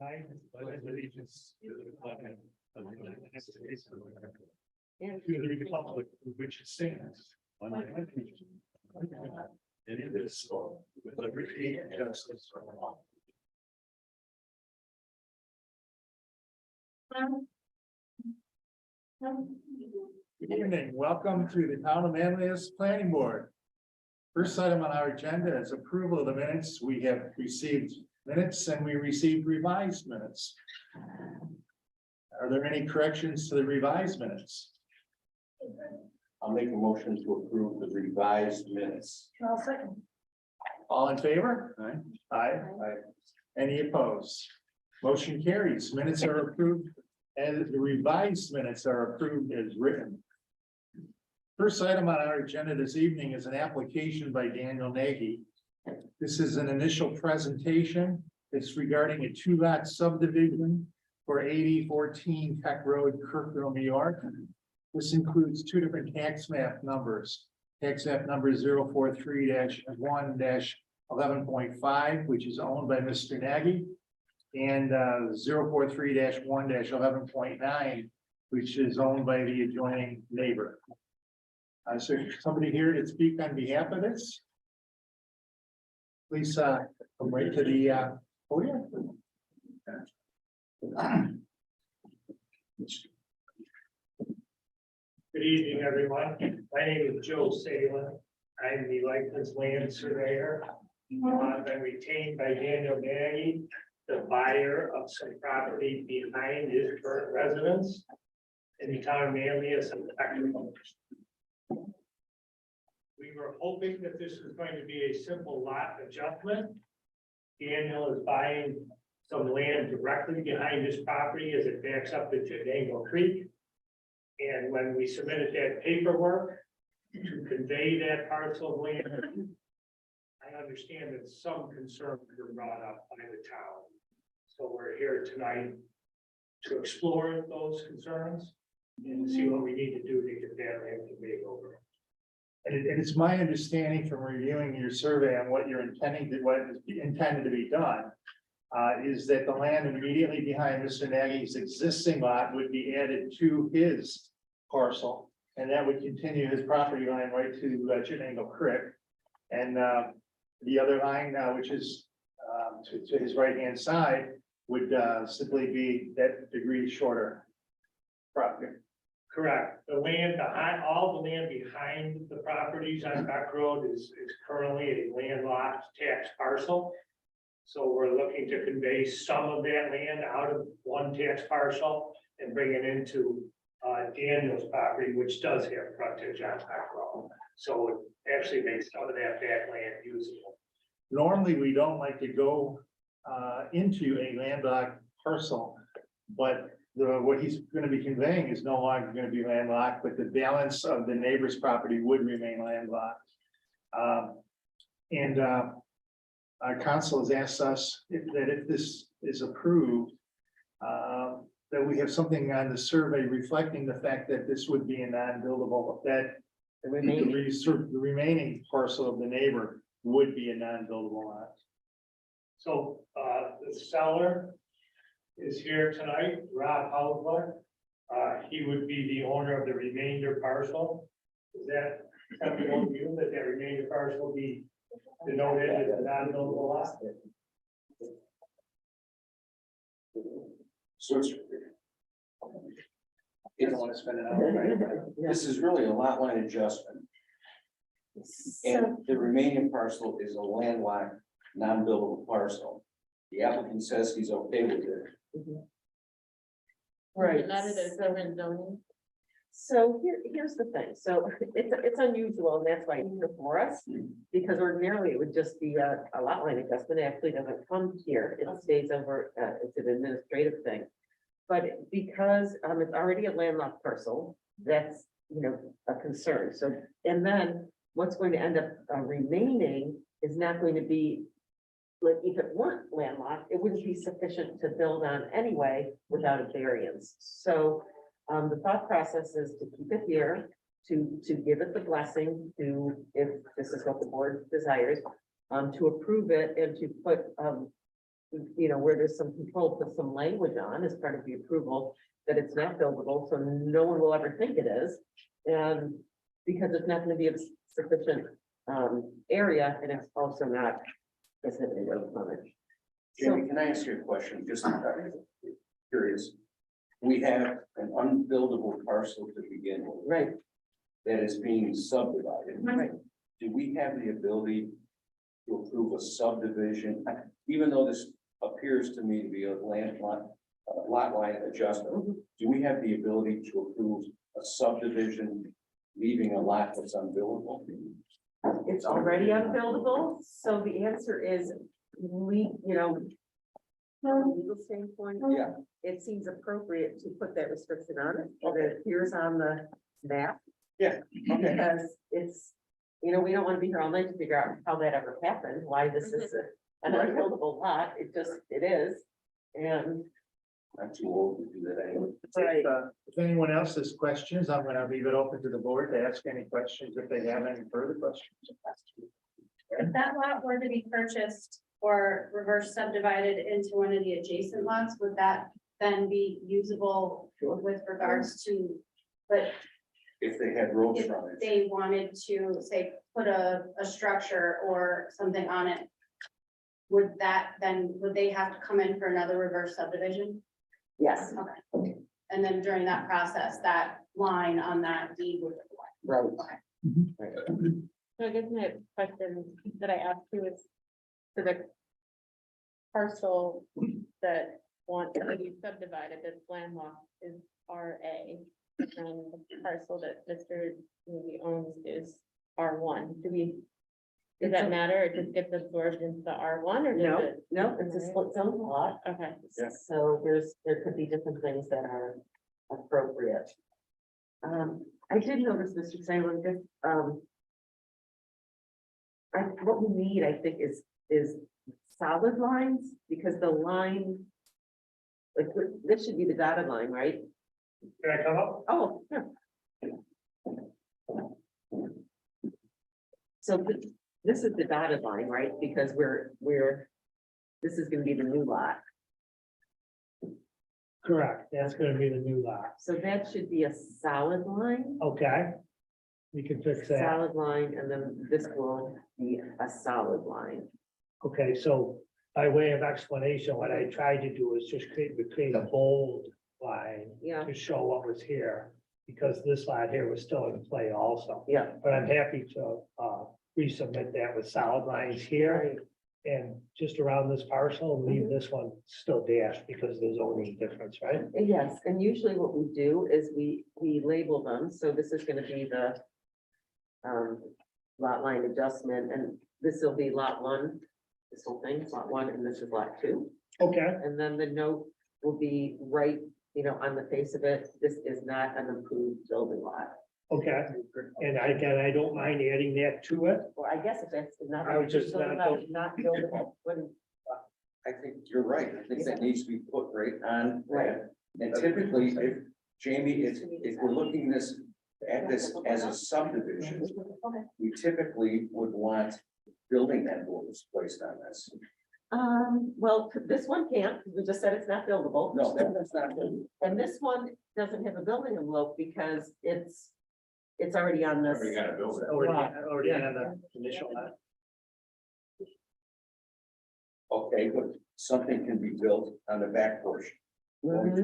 I pledge allegiance to the flag of the United States of America, And to the republic for which it stands, one nation, under God, indivisible, with liberty and justice for all. Good evening. Welcome to the Town of Manlius Planning Board. First item on our agenda is approval of the minutes. We have received minutes and we received revised minutes. Are there any corrections to the revised minutes? I'll make a motion to approve the revised minutes. I'll second. All in favor? Aye. Aye. Any opposed? Motion carries. Minutes are approved and the revised minutes are approved as written. First item on our agenda this evening is an application by Daniel Nagy. This is an initial presentation. It's regarding a 2-lot subdivision for 8014 Tech Road, Kirkville, New York. This includes 2 different tax map numbers. Tax map number 043-1-11.5, which is owned by Mr. Nagy, and 043-1-11.9, which is owned by the adjoining neighbor. So somebody here to speak on behalf of this? Please come right to the podium. Good evening, everyone. My name is Joe Salem. I'm the licensed land surveyor. I've been retained by Daniel Nagy, the buyer of some property behind his current residence in the town of Manlius and Echo. We were hoping that this was going to be a simple lot adjustment. Daniel is buying some land directly behind his property as it backs up to Chitango Creek. And when we submitted that paperwork to convey that parcel of land, I understand that some concerns were brought up by the town. So we're here tonight to explore those concerns and see what we need to do to get that land conveyed over. And it's my understanding from reviewing your survey on what you're intending to, what is intended to be done. Is that the land immediately behind Mr. Nagy's existing lot would be added to his parcel. And that would continue his property line right to Chitango Creek. And the other line, which is to his right-hand side, would simply be that degree shorter property. Correct. The land behind, all the land behind the properties on Beck Road is currently a landlocked tax parcel. So we're looking to convey some of that land out of one tax parcel and bring it into Daniel's property, which does have frontage on Beck Road. So it actually makes some of that back land usable. Normally, we don't like to go into a landlocked parcel, but what he's going to be conveying is no longer going to be landlocked, but the balance of the neighbor's property would remain landlocked. Our council has asked us if this is approved, that we have something on the survey reflecting the fact that this would be a non-buildable, that the remaining parcel of the neighbor would be a non-buildable lot. So the seller is here tonight, Rob Hausler. He would be the owner of the remainder parcel. Is that acceptable to you, that remainder parcel be denoted as a non-buildable lot? So You don't want to spend it out, right? this is really a lot line adjustment, and the remaining parcel is a landlocked, non-buildable parcel. The applicant says he's okay with it. Right. Not as a urban zoning. So here's the thing. So it's unusual, and that's why it's here for us, because ordinarily it would just be a lot line adjustment. It actually doesn't come here. It stays over, it's an administrative thing. But because it's already a landlocked parcel, that's, a concern. So, and then what's going to end up remaining is not going to be, like, if it weren't landlocked, it wouldn't be sufficient to build on anyway without a variance. So the thought process is to keep it here, to give it the blessing to, if this is what the board desires, to approve it and to put you know, where there's some control, put some language on as part of the approval that it's not buildable, so no one will ever think it is. And because it's not gonna be of sufficient area, and it's also not specifically road frontage. Jamie, can I ask you a question? Just curious. We have an unbuildable parcel to begin with Right, that is being subdivided. right. Do we have the ability to approve a subdivision, even though this appears to me to be a lot line adjustment? Do we have the ability to approve a subdivision, leaving a lot that's unbuildable? It's already unbuildable, so the answer is, you know, from a legal standpoint, Yeah. it seems appropriate to put that restriction on it, that it appears on the map. Yeah, okay. Because it's, you know, we don't want to be here all night to figure out how that ever happened, why this is an unbuildable lot, it is. And, I'm too old to do that anyway. right, If anyone else has questions, I'm gonna leave it open to the board to ask any questions if they have any further questions. If that lot were to be purchased or reverse subdivided into one of the adjacent lots, would that then be usable Sure. with regards to, but If they had road if frontage, they wanted to, say, put a structure or something on it, would they have to come in for another reverse subdivision? yes, Okay. And then during that process, that line on that deed would. right. So I guess my question that I asked you is, for the parcel that wants to be subdivided, that's landlocked, is RA. And the parcel that Mr. maybe owns is R1. Does that matter? It just gets absorbed into the R1 or No, does it? no, it's a split zone lot, Okay, Yeah. so there could be different things that are appropriate. I did notice, Mr. Salem, that, what we need, I think, is solid lines, because the line, like, this should be the dotted line, right? Can I come up? Oh, sure. So this is the dotted line, right? Because this is gonna be the new lot. Correct, that's gonna be the new lot. So that should be a solid line, Okay. We can fix that. solid line, and then this will be a solid line. Okay, so by way of explanation, what I tried to do is just create a bold line Yeah, to show what was here. Because this lot here was still in play also, yeah. but I'm happy to resubmit that with solid lines here. Right. And just around this parcel, leave this one still dashed because there's only difference, right? Yes, and usually what we do is we label them, so this is gonna be the lot line adjustment, and this will be lot one, this whole thing, is lot one, and this is lot two. Okay. And then the note will be right, you know, on the face of it, this is not an approved building lot. Okay, and I don't mind adding that to it. Well, I guess if that's not. I would just building not lot, Not buildable, wouldn't- I think you're right. I think that needs to be put right on. Right. And typically, if Jamie, if we're looking at this as a subdivision, we typically would want building envelopes placed on this. Well, this one can't, because we just said it's not buildable. No, that's not good. And this one doesn't have a building envelope because it's already on this. Already got a building. Already on the initial lot. Okay, but something can be built on the back portion.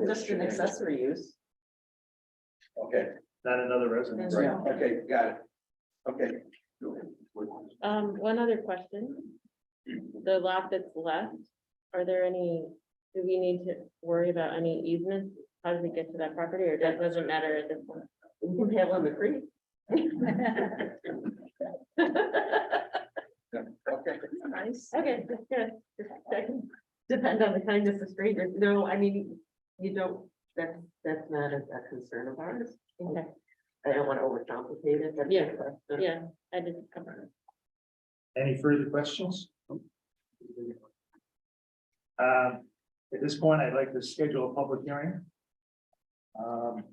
Just an accessory use. Okay, Not another residence. right, okay, got it. Okay. one other question. The lot that's left, do we need to worry about any easements? How does it get to that property, or that doesn't matter at this point? We can have on the creek. Okay. Nice. Okay, that's good. Just checking. Depend on the kindness of strangers. No, I mean, you don't, that's not a concern of ours. Okay, I don't want to overcomplicate it. but- Yeah. yeah, I did. cover Any further questions? At this point, I'd like to schedule a public hearing.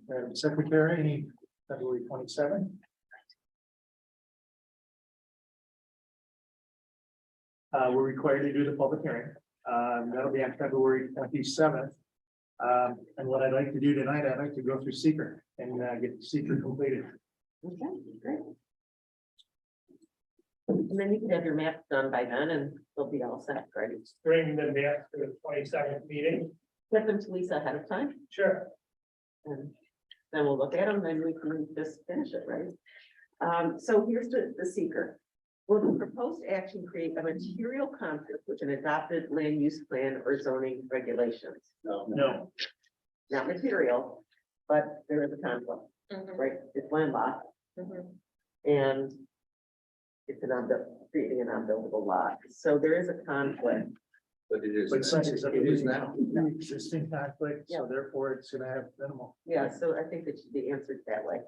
Madam Secretary, any February 27th? We're required to do the public hearing. That'll be on February 27th. And what I'd like to do tonight, I'd like to go through secret and get secret completed. Okay, great. And then you can have your maps done by then and they'll be all set, right? Bring the map to the 27th meeting. Get them to Lisa ahead of time Sure. and then we'll look at them and we can just finish it, right? So here's the seeker. Will the proposed action create a material conflict with an adopted land use plan or zoning regulations? No, Not material, but there is a conflict, right? It's landlocked and it's creating an unbuildable lot. So there is a conflict. But it is. but since it's It is now. existing conflict, so therefore it's gonna have minimal. Yeah, so I think it should be answered that way.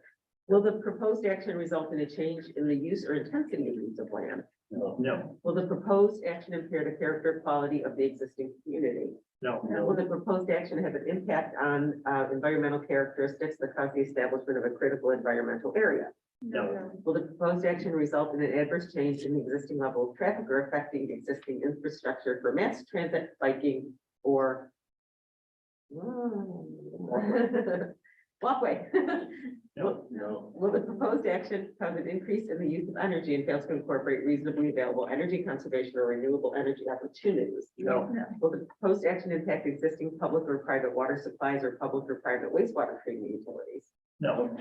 Will the proposed action result in a change in the use or intensity of use of land? No, Will the proposed action impair the character or quality of the existing community? no, Will the proposed action have an impact on environmental characteristics that cause the establishment of a critical environmental area? no, Will the proposed action result in an adverse change in the existing level of traffic or affecting existing infrastructure for mass transit, biking, or walkway? No. Will the proposed action cause an increase in the use of energy and fails to incorporate reasonably available energy conservation or renewable energy opportunities? no, Will the proposed action impact existing public or private water supplies or public or private wastewater treatment utilities? no,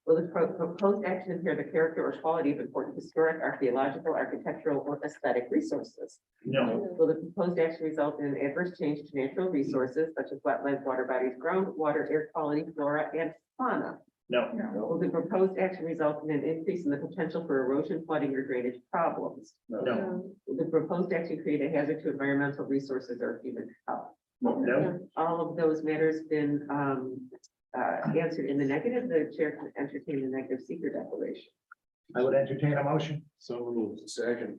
Will the proposed action impair the character or quality of important historic, archaeological, architectural, or aesthetic resources? no, Will the proposed action result in an adverse change to natural resources such as wetlands, water bodies, groundwater, air quality, flora, and fauna? no, Will the proposed action result in an increase in the potential for erosion, flooding, or drainage problems? no, Will the proposed action create a hazard to environmental resources or human health? no. All of those matters been answered in the negative. The chair can entertain the negative secret declaration. I would entertain a motion. So moved. Second.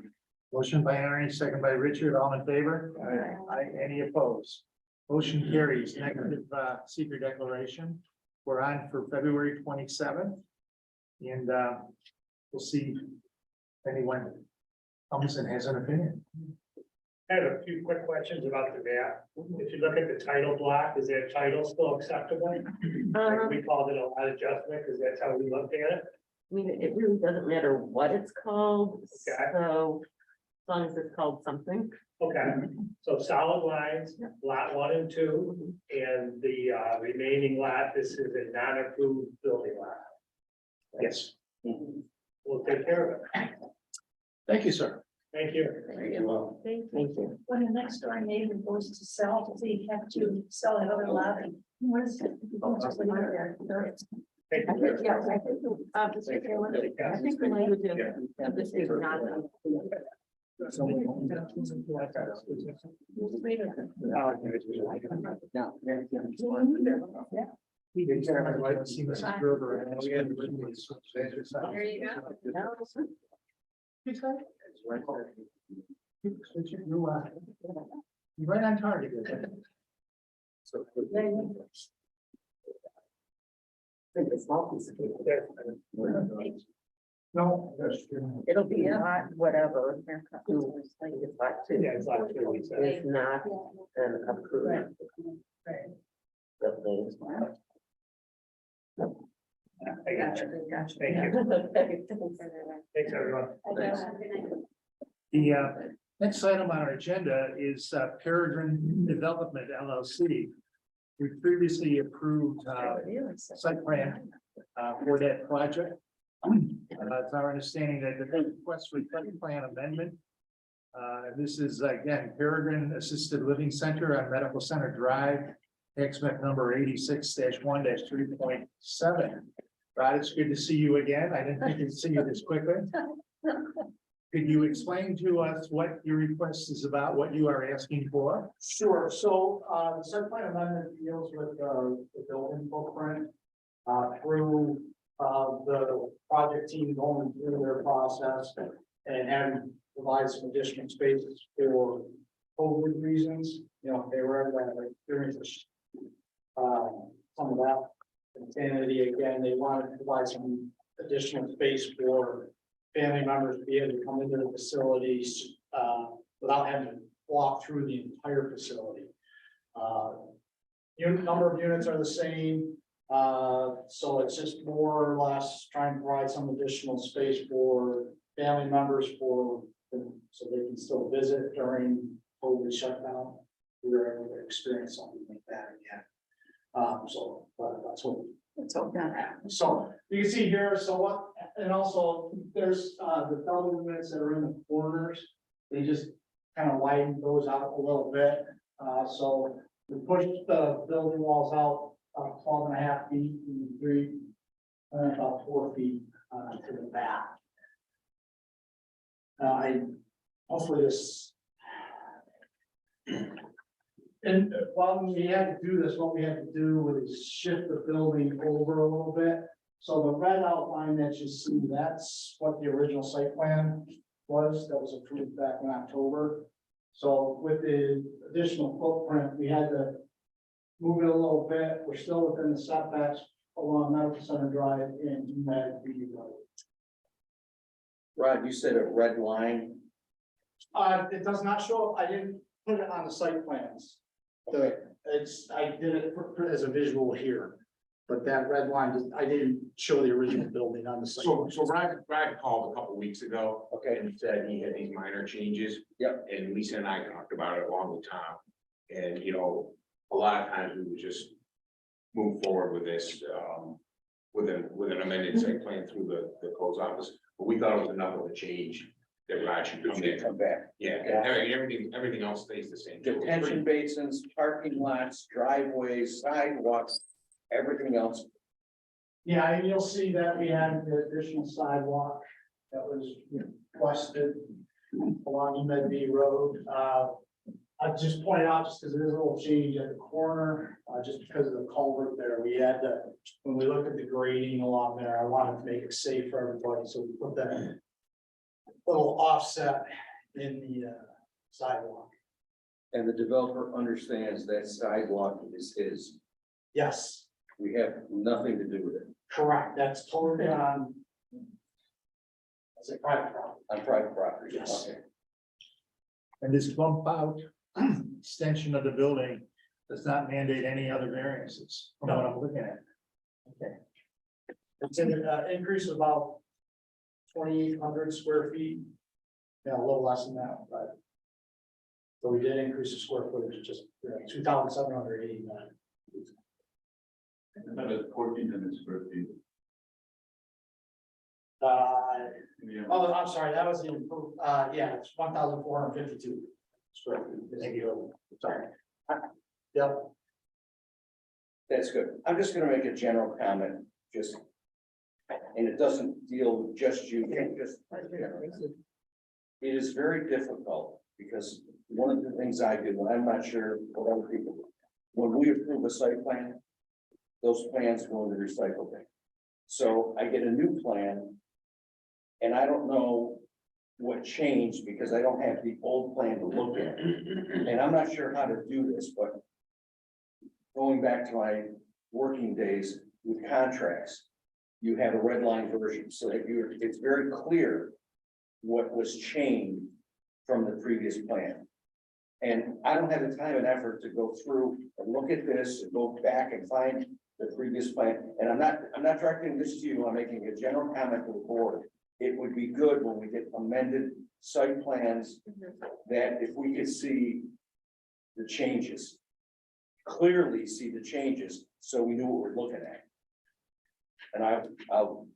Motion by Ernie, second by Richard, all in favor? Aye. Any opposed? Motion carries. Negative secret declaration. We're on for February 27th. And we'll see if anyone comes and has an opinion. I have a few quick questions about the map. If you look at the title block, is that title still acceptable? Like we called it a lot adjustment, because that's how we looked at it. I mean, it really doesn't matter what it's called, Okay. so as long as it's called something. Okay, so solid lines, lot 1 and 2, and the remaining lot, this is a non-approved building lot. Yes. We'll take care of it. Thank you, sir. Thank you. Thank you. Thank you. When the next door neighbor goes to sell, does he have to sell that other lot? What is it? Just leave it there. Thank I you. think, yeah, I think, I think the language of this is not. He did, I'd like to see Mrs. Gerber. And we had to bring this- There you go. You're right on target. So. It's a small piece of paper. No, that's true. It'll be not whatever. It's like two. Yeah, it's like 2 weeks. It's not an approved. building. I got you. Gotcha. Thank you. Thanks, everyone. The next item on our agenda is Peregrine Development LLC. We previously approved site plan for that project. It's our understanding that the request for site plan amendment. This is again Peregrine Assisted Living Center on Medical Center Drive, tax map number 86-1-3.7. Rod, it's good to see you again. I didn't think I'd see you this quickly. Could you explain to us what your request is about, what you are asking for? Sure, so, the site plan amendment deals with, the building footprint, through, the project team going through their process and having provide some additional spaces for COVID reasons, you know, if they were ever going to experience, some of that insanity again, they wanted to provide some additional space for family members to be able to come into the facilities, without having to walk through the entire facility. Number of units are the same, so it's just more or less trying to provide some additional space for family members so they can still visit during COVID shutdown. We were able to experience something like that again. But that's what. Let's hope not. So you can see here, so what, and also there's the building units that are in the corners. They just kind of widen those out a little bit. So we pushed the building walls out 12.5 feet and about 4 feet to the back. Hopefully this. And while we had to do this, what we had to do was shift the building over a little bit. So the red outline that you see, that's what the original site plan was, that was approved back in October. So with the additional footprint, we had to move it a little bit. We're still within the setbacks along Medical Center Drive and Med B Road. Rod, you said a red line. It does not show up. I didn't put it on the site plans. I did it as a visual here, but that red line, I didn't show the original building on the site. So Brad called a couple weeks ago. Okay. And said he had these minor changes. Yep. And Lisa and I talked about it along with Tom. And, a lot of times we would just move forward with this, with an amended site plan through the codes office. But we thought it was enough of a change that Rod should come in. Come back. Yeah, everything else stays the same. Detention basins, parking lots, driveways, sidewalks, everything else. Yeah, and you'll see that we had the additional sidewalk that was requested along Med B Road. I just pointed out, just because there's a little change at the corner, just because of the culvert there, we had to, when we looked at the grading along there, I wanted to make it safe for everybody, so we put that little offset in the sidewalk. And the developer understands that sidewalk is his. Yes, We have nothing to do with it correct, that's totally on. That's a private property. on private property. Yes. Okay. And this bump out extension of the building does not mandate any other variances from what I'm looking at. Okay. It's an increase of about 2,800 square feet. Yeah, a little less than that, but. So we did increase the square footage, just 2,789. That is 1,400 square feet. Oh, I'm sorry, that was the improved, yeah, it's 1,452 square feet. Thank you. Sorry. Yep. That's good. I'm just gonna make a general comment, and it doesn't deal with just you, just. It is very difficult, because one of the things I do, and I'm not sure what other people do, when we approve a site plan, those plans go into recycle bin. So I get a new plan, and I don't know what changed, because I don't have the old plan to look at. And I'm not sure how to do this, but going back to my working days with contracts, you have a red line version, so that it's very clear what was changed from the previous plan. And I don't have the time and effort to go through and look at this and go back and find the previous plan. And I'm not directing this to you, I'm making a general comment to the board. It would be good when we get amended site plans that if we could see the changes, clearly see the changes, so we knew what we're looking at. And I'll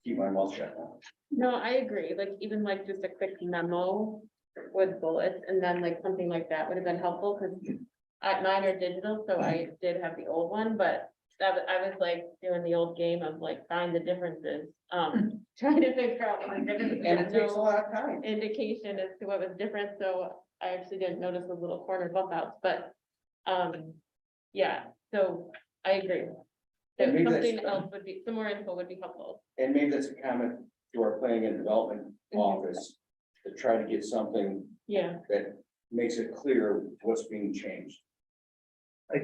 keep my mouth shut now. No, I agree, like even like just a quick memo with bullets and then like something like that would have been helpful, because mine are digital, so I did have the old one, but I was like doing the old game of like find the differences, trying to figure out what the difference. And it takes a lot of time. Indication as to what was different, so I actually didn't notice the little corner bump outs, but yeah, so I agree. So And maybe something that's- else would be, some more info would be helpful. And maybe that's a comment to our planning and development office to try to get something Yeah, that makes it clear what's being changed.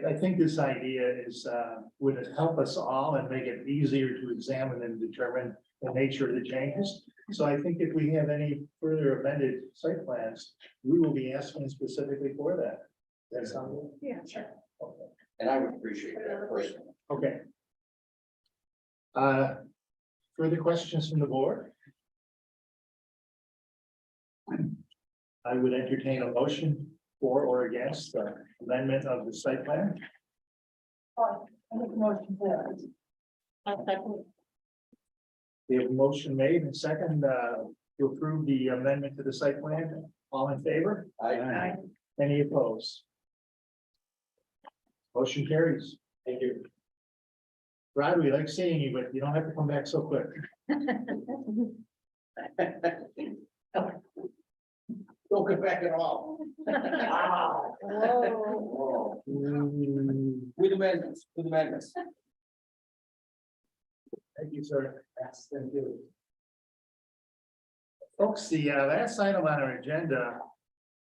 I think this idea is, would help us all and make it easier to examine and determine the nature of the changes. So I think if we have any further amended site plans, we will be asking specifically for that. That sound good? Yeah, sure. Okay. And I would appreciate that personally. Okay. Further questions from the board? I would entertain a motion for or against the amendment of the site plan. I make a motion for it. I'll second. We have a motion made and second, to approve the amendment to the site plan. All in favor? I, Any opposed? Motion carries. Thank you. Rod, we like seeing you, but you don't have to come back so quick. don't get back at all. Wow. Whoa. With amendments, with amendments. Thank you, sir. Yes, thank you. Folks, the last item on our agenda,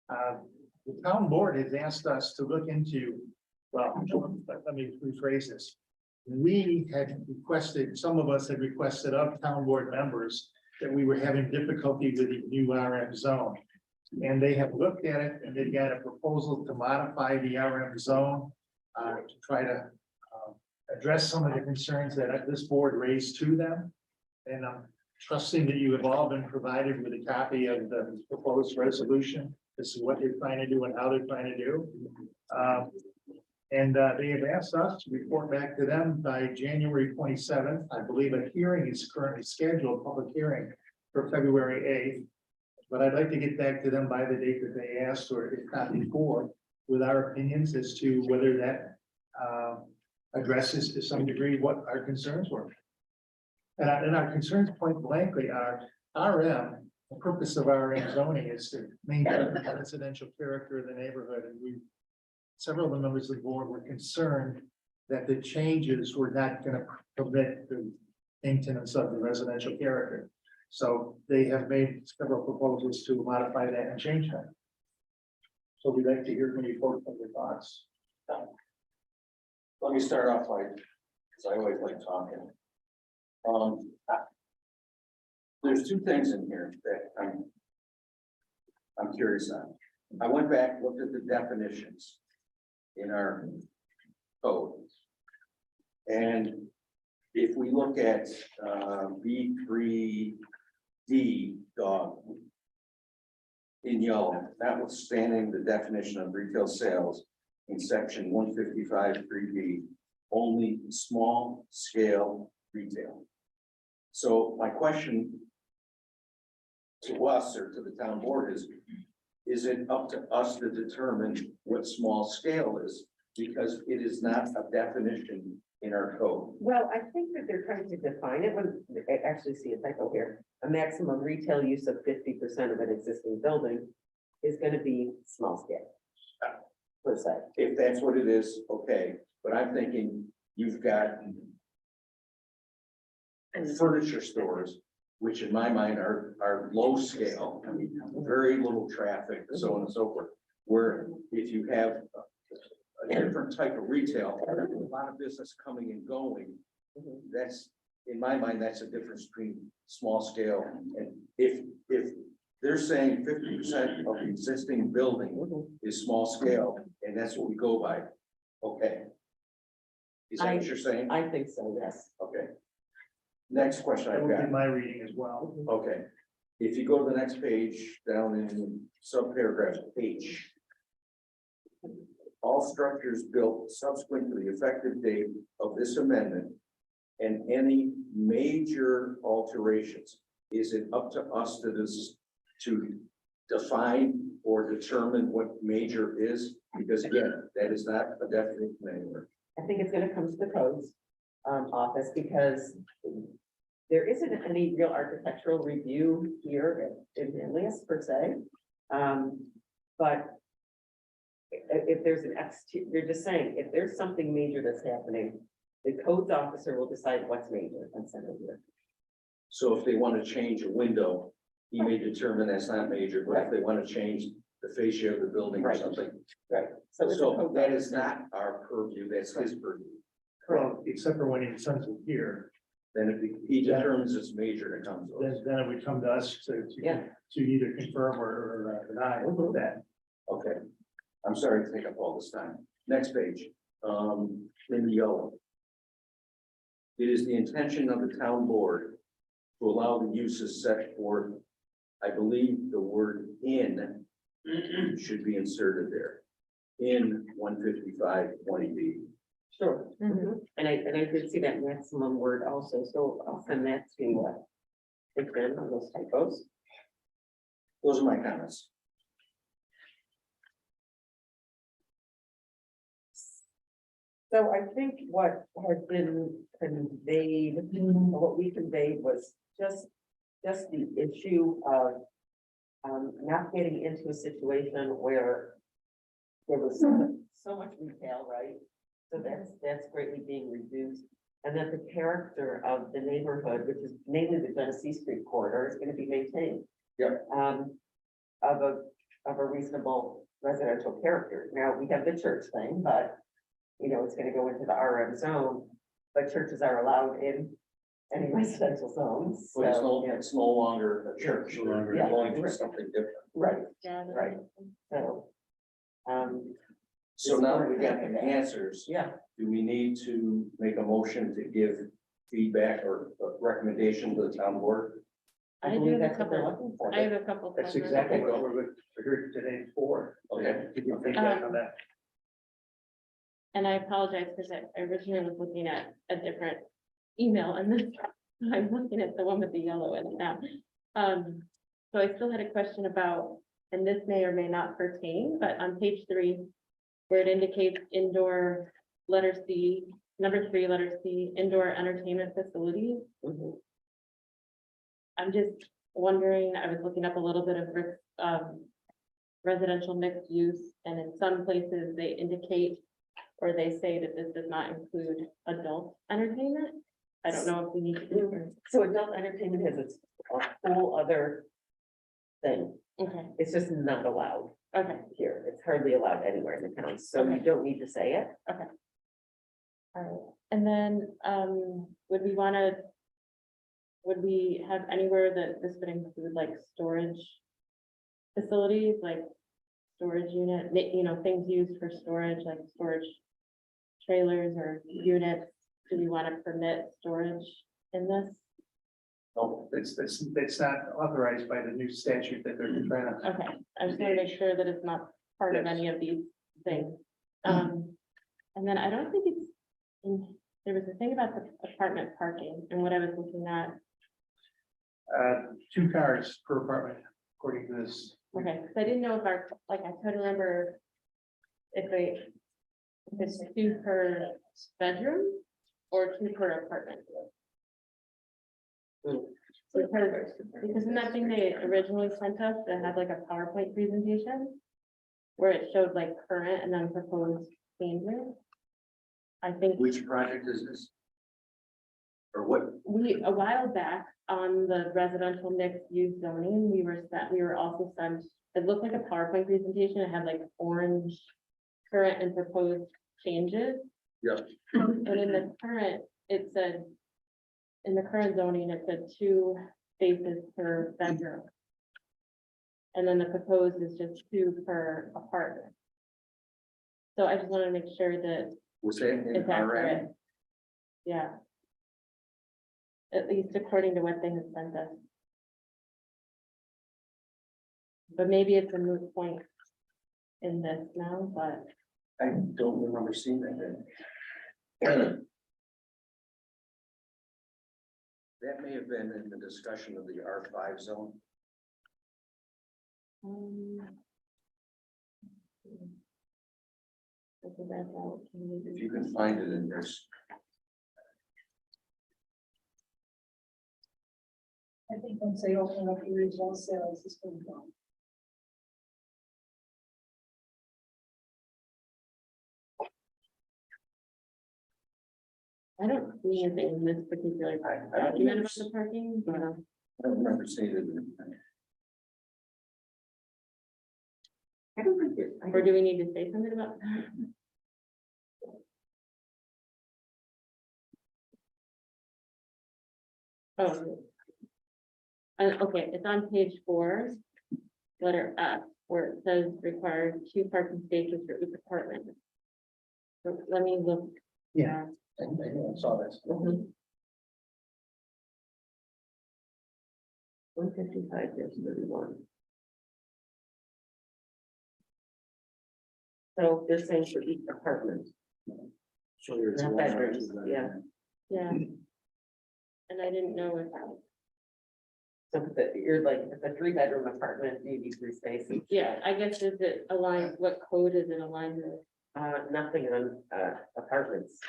the town board has asked us to look into, well, let me rephrase this. We had requested, some of us had requested of town board members that we were having difficulty with the new RM zone. And they have looked at it and they've got a proposal to modify the RM zone to try to address some of the concerns that this board raised to them. And I'm trusting that you have all been provided with a copy of the proposed resolution. This is what they're trying to do and how they're trying to do. And they have asked us to report back to them by January 27th. I believe a hearing is currently scheduled, public hearing for February 8th. But I'd like to get back to them by the date that they asked, or if not before, with our opinions as to whether that addresses to some degree what our concerns were. And our concerns point blankly are RM, the purpose of RM zoning is to maintain the residential character of the neighborhood. And several of the members of the board were concerned that the changes were not going to permit the maintenance of the residential character. So they have made several proposals to modify that and change that. So we'd like to hear from you folks on your thoughts. Let me start off by, because I always like talking. There's two things in here that I'm curious on. I went back, looked at the definitions in our code. And if we look at B3D dog in yellow, notwithstanding the definition of retail sales in section 155(3)B, only small scale retail. So my question to us or to the town board is it up to us to determine what small scale is? Because it is not a definition in our code. Well, I think that they're trying to define it when I actually see a typo here. A maximum retail use of 50% of an existing building is going to be small scale. Per se. If that's what it is, okay, but I'm thinking you've got furniture stores, which in my mind are low scale, I mean, very little traffic, so on and so forth. Where if you have a different type of retail, a lot of business coming and going, that's, in my mind, that's a difference between small scale. And if they're saying 50% of the existing building is small scale, and that's what we go by, okay. Is that what you're saying? I think so, yes. Okay. Next question That I've would be got, my reading as well. okay. If you go to the next page, down in subparagraph H. All structures built subsequent to the effective date of this amendment and any major alterations, is it up to us to define or determine what major is? Because again, that is not a definition anywhere. I think it's gonna come to the codes office because there isn't any real architectural review here in Manlius per se. But if there's you're just saying, if there's something major that's happening, the codes officer will decide what's major and send it here. So if they want to change a window, he may determine that's not major, but if they want to change the fascia of the building or Right. something. Right. So it's a So code that is officer. not our purview, that's his purview. Well, except for when he sends it here, Then if he determines it's major, it comes to us. then it would come to us Yeah. to either confirm or deny that. Okay, I'm sorry to take up all this time. Next page, in yellow. It is the intention of the town board to allow the uses set forth. I believe the word in should be inserted there. In 155-20B. Sure. Mhm. And I did see that maximum word also, so I'll send that to, Ben on those typos. Those are my comments. So I think what has been conveyed, or what we conveyed was just the issue of not getting into a situation where there was so much retail, right? So that's greatly being reduced. And that the character of the neighborhood, which is mainly the Genesee Street corridor, is gonna be maintained. Yep. Of a reasonable residential character. Now, we have the church thing, but you know, it's gonna go into the RM zone, but churches are allowed in any residential zones. But it's So, no, it's no longer a church, No longer. they're going to something different. right, Yeah. right. So, So now that we got the answers, yeah, do we need to make a motion to give feedback or a recommendation to the town board? I I do believe have a that's what they're couple- looking for. I have a couple. That's comments. exactly what we're here today for. Okay. Give you feedback on that. And I apologize because I originally was looking at a different email and then I'm looking at the one with the yellow in it now. So I still had a question about, and this may or may not pertain, but on page 3, where it indicates indoor, letter C, number 3, letter C, indoor entertainment facilities. Mhm. I'm just wondering, I was looking up a little bit of residential mixed use, and in some places they indicate or they say that this does not include adult entertainment. I don't know if we need to do. So adult entertainment has its a whole other thing. Okay, It's just not allowed okay, here. It's hardly allowed anywhere in the town, so you Okay. don't need to say it. all right. And then, would we have anywhere that this would include like storage facilities, like storage unit, you know, things used for storage, like storage trailers or units? Do we want to permit storage in this? No, It's not authorized by the new statute that they're trying to. Okay, I just want to make sure that it's not part of Yes. any of these things. And then I don't think it's, there was a thing about the apartment parking and what I was looking at. 2 cars per apartment, according to this. Okay, because I didn't know if I couldn't remember if it's 2 per bedroom or 2 per apartment. Because in that thing they originally sent us, that had like a PowerPoint presentation where it showed like current and then proposed changes. I think which project is this? Or what? a while back on the residential mixed use zoning, we were also sent, it looked like a PowerPoint presentation. It had like orange current and proposed changes. Yep. And in the current, it said, in the current zoning, it said 2 spaces per bedroom. And then the proposed is just 2 per apartment. So I just want to make sure that Was that in it's accurate. RM? Yeah. At least according to what they have sent us. But maybe it's a moot point in this now, but I don't remember seeing that then. That may have been in the discussion of the R5 zone. If you can find it in this. I think once they open up the retail sales, it's going to go. I don't see anything in this particular document about the parking, but I don't remember seeing it. I don't think it. or do we need to say something about that? Oh. Okay, it's on page 4, letter F, where it says require 2 parking spaces for each apartment. So let me look. Yeah. I saw that. Mhm. 155-31. So they're saying for each apartment, So there's not one or bedrooms, two yeah. Yeah. And I didn't know if, So that you're like, if a 3-bedroom apartment, maybe 3 spaces. yeah, I guess is it aligned, what code is it aligned with? Nothing on, apartments.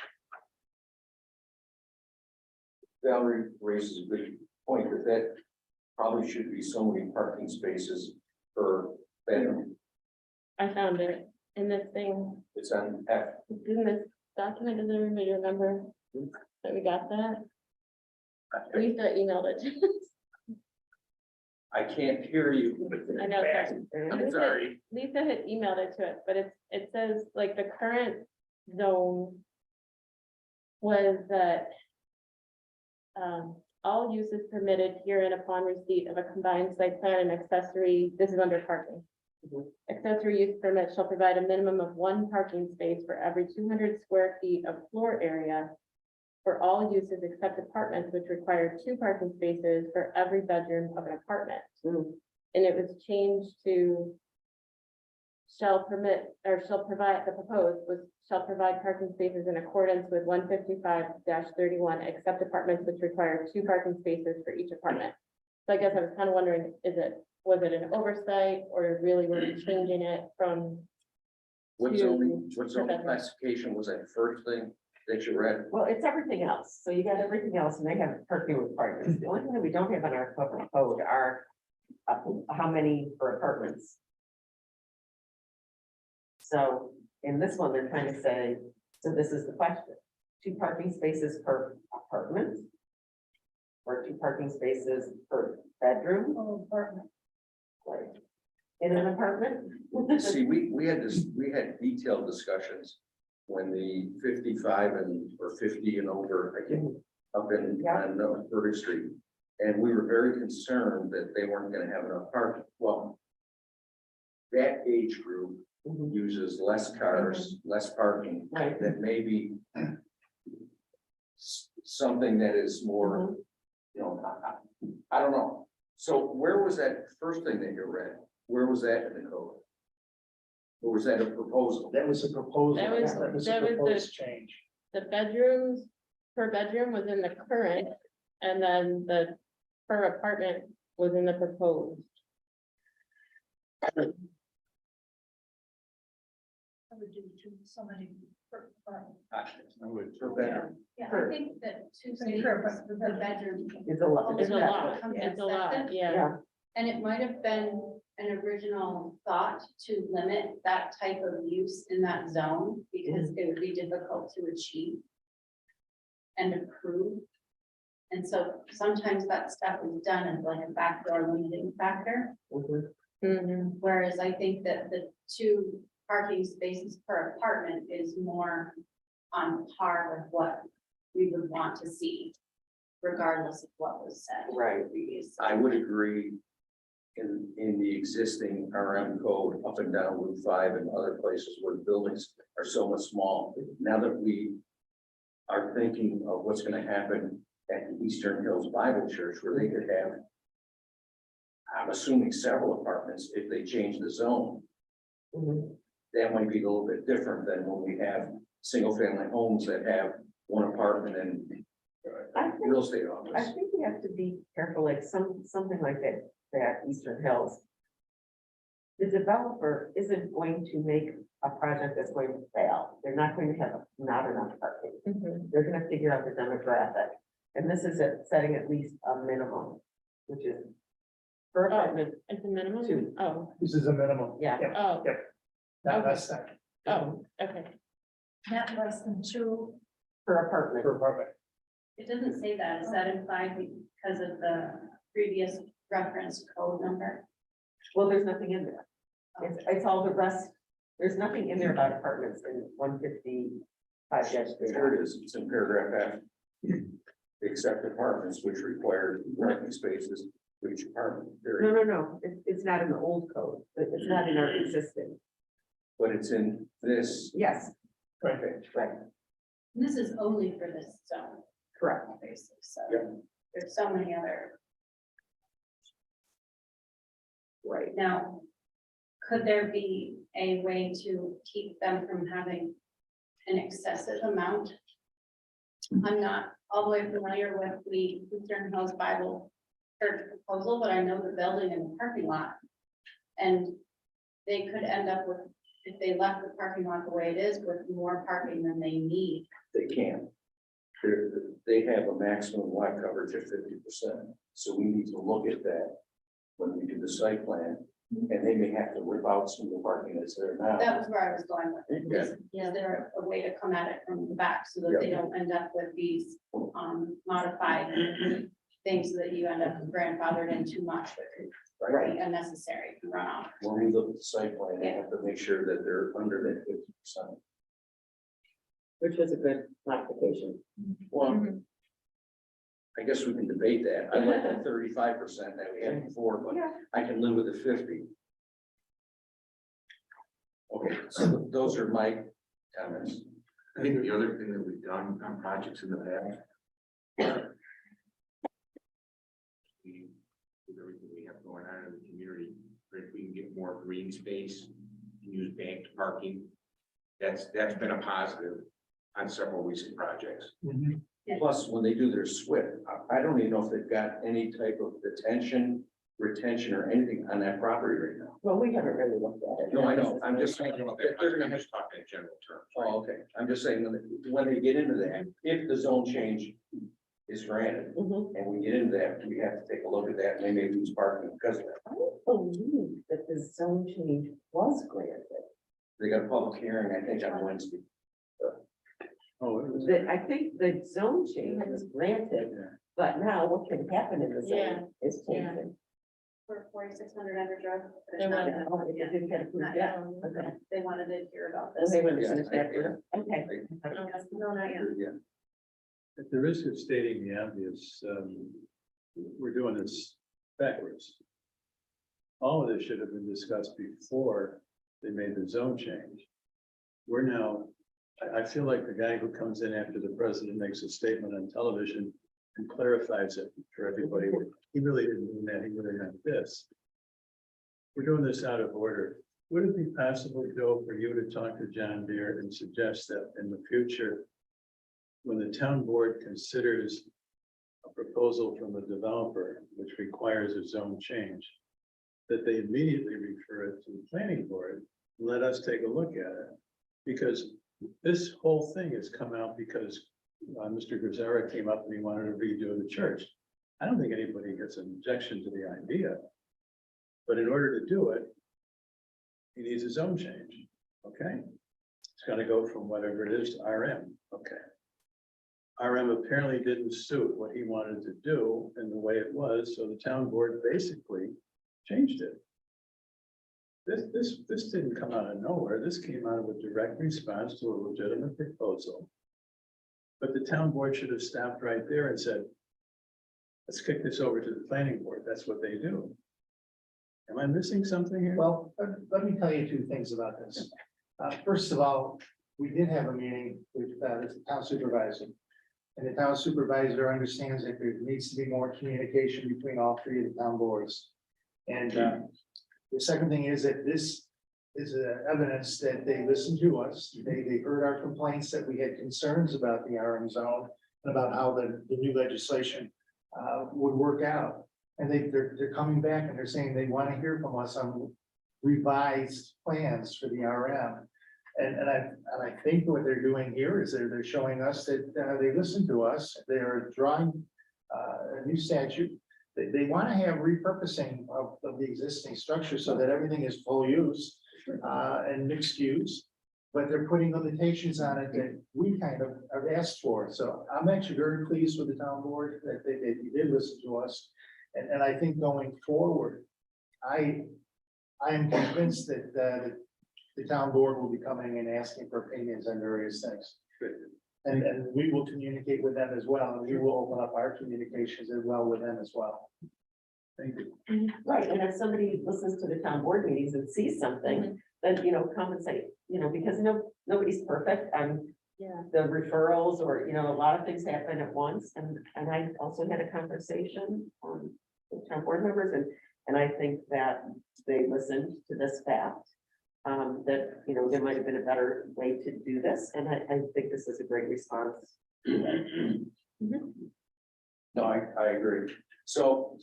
Valerie raises a good point, that probably should be so many parking spaces per bedroom. I found it in this thing, It's on F. it's in this document, does everybody remember that we got that? Lisa emailed it. to us. I can't hear you. I know, sorry. Sorry. Lisa had emailed it to us, but it says like the current zone was that all uses permitted herein upon receipt of a combined site plan and accessory, this is under parking. Mhm. Accessory use permit shall provide a minimum of 1 parking space for every 200 square feet of floor area for all uses except apartments, which require 2 parking spaces for every bedroom of an apartment. Mm. And it was changed to shall permit, or shall provide, the proposed was shall provide parking spaces in accordance with 155-31, except apartments which require 2 parking spaces for each apartment. So I guess I was kind of wondering, was it an oversight, or really were we changing it from? What to zoning bedroom? classification was that first thing that you read? Well, it's everything else. So you got everything else and they have parking requirements. The only thing that we don't have in our corporate code are how many for apartments. So in this one, they're trying to say, so this is the question, 2 parking spaces per apartment? Or 2 parking spaces per bedroom? Oh, apartment. Like, in an apartment? See, we had detailed discussions when the 55 or 50 and over, I think, up in, on Third Street. And we were very concerned that they weren't gonna have enough parking. Well, that age group Mhm. uses less cars, less parking, Right. that maybe something that is more, Mhm. you know, I don't know. So where was that first thing that you read? Where was that in the code? Or was that a proposal? That was a proposal. That was- a that was the- proposed change. The bedrooms per bedroom was in the current, and then the per apartment was in the proposed. I would do somebody per apartment. I would. Per bedroom. Yeah, Sure. I think that 2 Sure, spaces but per bedroom. It's a lot. It's a Yeah. lot, it's a lot, yeah. Yeah. And it might have been an original thought to limit that type of use in that zone because it would be difficult to achieve and approve. And so sometimes that stuff is done as like a backdoor limiting factor. Mhm. Mhm. Whereas I think that the 2 parking spaces per apartment is more on par with what we would want to see, regardless of what was said. Right. Previously. I would agree in the existing RM code up and down Route 5 and other places where the buildings are so much small. Now that we are thinking of what's gonna happen at the Eastern Hills Bible Church, where they could have, I'm assuming several apartments if they change the zone. Mhm. That might be a little bit different than when we have single family homes that have 1 apartment and I think- real estate I office. think you have to be careful, like something like that Eastern Hills. The developer isn't going to make a project that's going to fail. They're not going to have not enough parking. Mhm. They're gonna figure out the demographic. And this is setting at least a minimum, which is per Oh, apartment, it's a minimum? 2. Oh, This is a minimum. Yeah. Yep, oh, not Okay. less than oh, okay. Not less than 2. per apartment. per apartment. It doesn't say that. Is that implied because of the previous reference code number? Well, there's nothing in there. It's all the rest. There's nothing in there about apartments in 155-. There it is, it's in paragraph F. except apartments which require parking spaces for each apartment, No, period. no, it's not in the old code, it's not in our existing, But it's in this. yes, Right. right, This is only for this zone, correct. basically, so Yep. there's so many other. Right. Now, could there be a way to keep them from having an excessive amount? I'm not all the way familiar with the Eastern Hills Bible Church proposal, but I know the building and the parking lot. And they could end up with, if they left the parking lot the way it is, with more parking than they need. They can. They have a maximum lot coverage of 50%, so we need to look at that when we do the site plan. And they may have to rip out some of the parking that's there now. That was where I was going with it. Yeah. Is there a way to come at it from the back so that they don't end up with these modified things so that you end up grandfathered in too much that could be unnecessary to run off? When we look at the site plan, they have to make sure that they're under that 50%. Which was a good modification. Well, I guess we can debate that. I like the 35% that we had before, but yeah, I can live with the 50. Okay, so those are my comments. I think the other thing that we've done on projects in the past. With everything we have going on in the community, if we can get more green space, use banked parking. That's been a positive on several recent projects. Plus, when they do their SWIP, I don't even know if they've got any type of retention or anything on that property right now. well, we haven't really looked at it. No, I know. I'm just Talking saying, about that that, they're I'm gonna have. just talking in general terms. Oh, okay. I'm just saying, when they get into that, if the zone change is granted, Mhm. and we get into that, we have to take a look at that, and they may lose parking because of that. I don't believe that the zone change was granted. They got a public hearing, I think, on Wednesday. Oh, it was. I think the zone change was granted, but now what can happen in the Yeah. zone is changing. For 4,600 under drug. but They it's not wanted- done. Oh, it didn't get approved Not yet. yet. Okay. They wanted to hear about this. Okay, we're Yeah, gonna finish that first. Okay. No, not yet. Yeah. At the risk of stating the obvious, we're doing this backwards. All of this should have been discussed before they made the zone change. We're now, I feel like the guy who comes in after the president makes a statement on television and clarifies it for everybody. He really didn't mean that, he really meant this. We're doing this out of order. Would it be possible, Joe, for you to talk to John Deere and suggest that in the future, when the town board considers a proposal from the developer, which requires a zone change, that they immediately refer it to the planning board, and let us take a look at it? Because this whole thing has come out because Mr. Grisera came up and he wanted to redo the church. I don't think anybody gets an objection to the idea. But in order to do it, he needs a zone change, okay? It's gotta go from whatever it is to RM, okay? RM apparently didn't suit what he wanted to do in the way it was, so the town board basically changed it. This didn't come out of nowhere. This came out of a direct response to a legitimate proposal. But the town board should have stopped right there and said, let's kick this over to the planning board. That's what they do. Am I missing something here? Well, let me tell you two things about this. First of all, we did have a meeting with the town supervisor. And the town supervisor understands that there needs to be more communication between all three of the town boards. And the second thing is that this is evidence that they listened to us. They heard our complaints that we had concerns about the RM zone, and about how the new legislation would work out. And they're coming back and they're saying they want to hear from us on revised plans for the RM. And I think what they're doing here is they're showing us that they listened to us. They're drawing a new statute. They want to have repurposing of the existing structure so that everything is full use and mixed use. But they're putting limitations on it that we kind of have asked for. So I'm actually very pleased with the town board that they did listen to us. And I think going forward, I am convinced that the town board will be coming and asking for opinions on various things. And we will communicate with them as well, and we will open up our communications as well with them as well. Thank you. Right, and if somebody listens to the town board meetings and sees something, then, come and say, because nobody's perfect, Yeah. the referrals or, a lot of things happen at once, and I also had a conversation, with town board members, and I think that they listened to this fact. That, there might have been a better way to do this, and I think this is a great response. No, I agree. So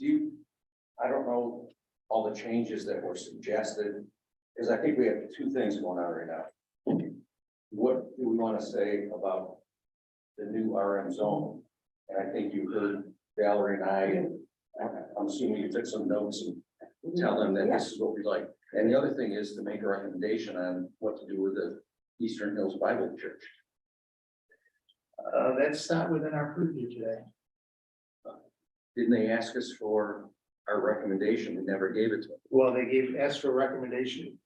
I don't know all the changes that were suggested, because I think we have two things going on right now. What do we want to say about the new RM zone? And I think you heard Valerie and I, and I'm assuming you took some notes and tell them that this is what we like. And the other thing is to make a recommendation on what to do with the Eastern Hills Bible Church. That's not within our purview today. Didn't they ask us for our recommendation? We never gave it to them. Well, they asked for a recommendation.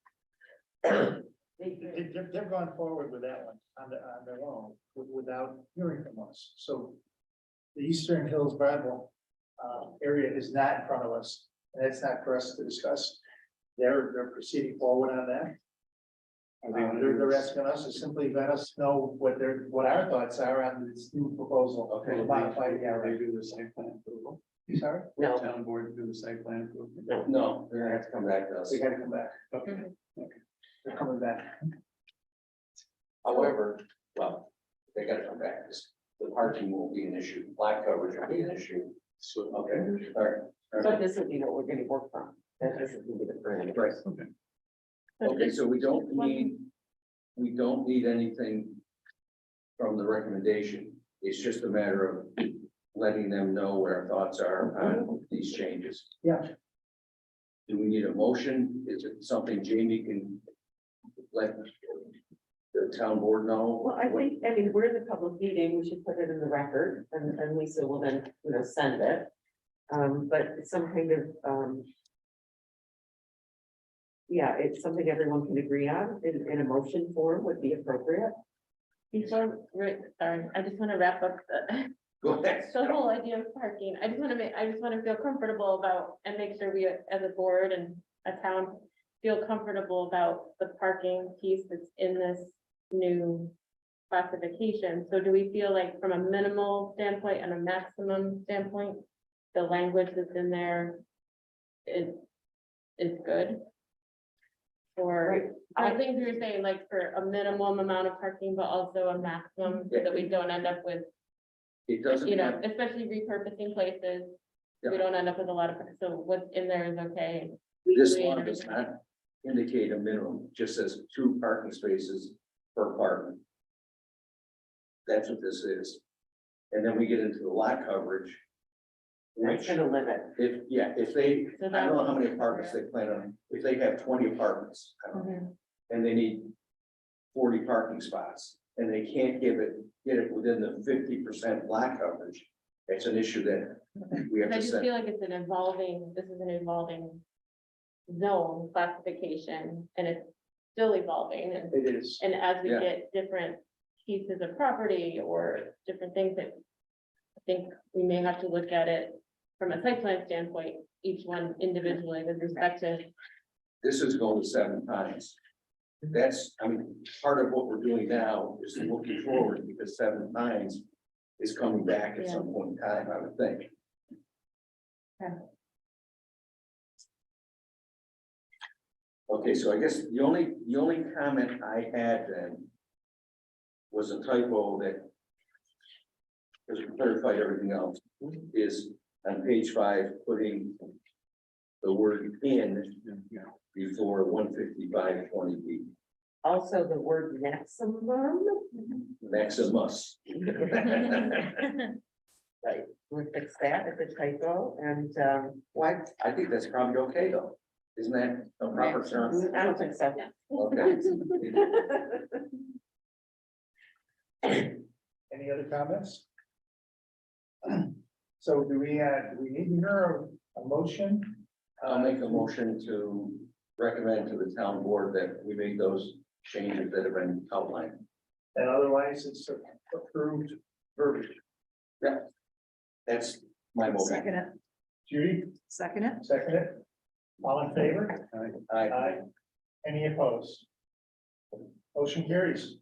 They- They've gone forward with that one on their own without hearing from us. So the Eastern Hills Bible area is not in front of us, and it's not for us to discuss. They're proceeding forward on that. They're asking us to simply let us know what our thoughts are on this new proposal. Okay. To modify the They area. do the site plan approval. Sorry, No, Town board do the site plan approval. No, they're gonna have to come back to us. we gotta come back. Okay. They're coming back. However, well, they gotta come back. The parking won't be an issue, lot coverage will be an issue. So, Okay, all right. but this would be what we're gonna work from, that this is gonna be the parameters. Right. Okay, so we don't need anything from the recommendation. It's just a matter of letting them know what our thoughts are on these changes. Yeah. Do we need a motion? Is it something Jamie can let the town board know? Well, I mean, we're in the public meeting, we should put it in the record, and Lisa will then, send it. But some kind of, yeah, it's something everyone can agree on in a motion form would be appropriate. Before, sorry, I just want to wrap up Go ahead. the whole idea of parking. I just want to feel comfortable about and make sure we as a board and a town feel comfortable about the parking piece that's in this new classification. So do we feel like from a minimal standpoint and a maximum standpoint, the language that's in there is good? Or I think you were saying like for a minimum amount of parking, but also a maximum so that we don't end up with, It doesn't have, especially repurposing places. We Yeah. don't end up with a lot of, so what's in there is okay. this Legally law and does everything. not indicate a minimum, just says 2 parking spaces per apartment. That's what this is. And then we get into the lot coverage. That's Which, gonna limit. if they, So I that don't know how would- many apartments they plan on, if they have 20 apartments, I don't know, Mhm. and they need 40 parking spots, and they can't get it within the 50% lot coverage, it's an issue that we have I to just set. feel like this is an evolving zone classification, and it's still evolving, It is. and as we Yeah. get different pieces of property or different things that I think we may have to look at it from a site plan standpoint, each one individually with respect to, This is going to 7 times. That's, part of what we're doing now is looking forward, because 7 times is coming back at some point in time, I would think. Okay. Okay, so I guess the only comment I had then was a typo that, because we clarified everything else, is on page 5, putting the word in before 155-20B, Also, the word maximum, maximus. right, we'll fix that as a typo, and, why, I think that's probably okay, though. Isn't that a proper term? I don't think so. Okay. Any other comments? So do we need to hear a motion? I'll make a motion to recommend to the town board that we make those changes that have been outlined. And otherwise, it's approved verbiage. That's my motion. Second it, Judy, second it. second it. All in favor? Aye. Aye. Any opposed? Motion carries.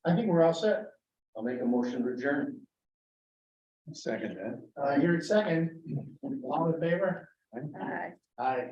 I think we're all set. I'll make a motion to adjourn. Second that. Here at second, all in favor? Aye. Aye.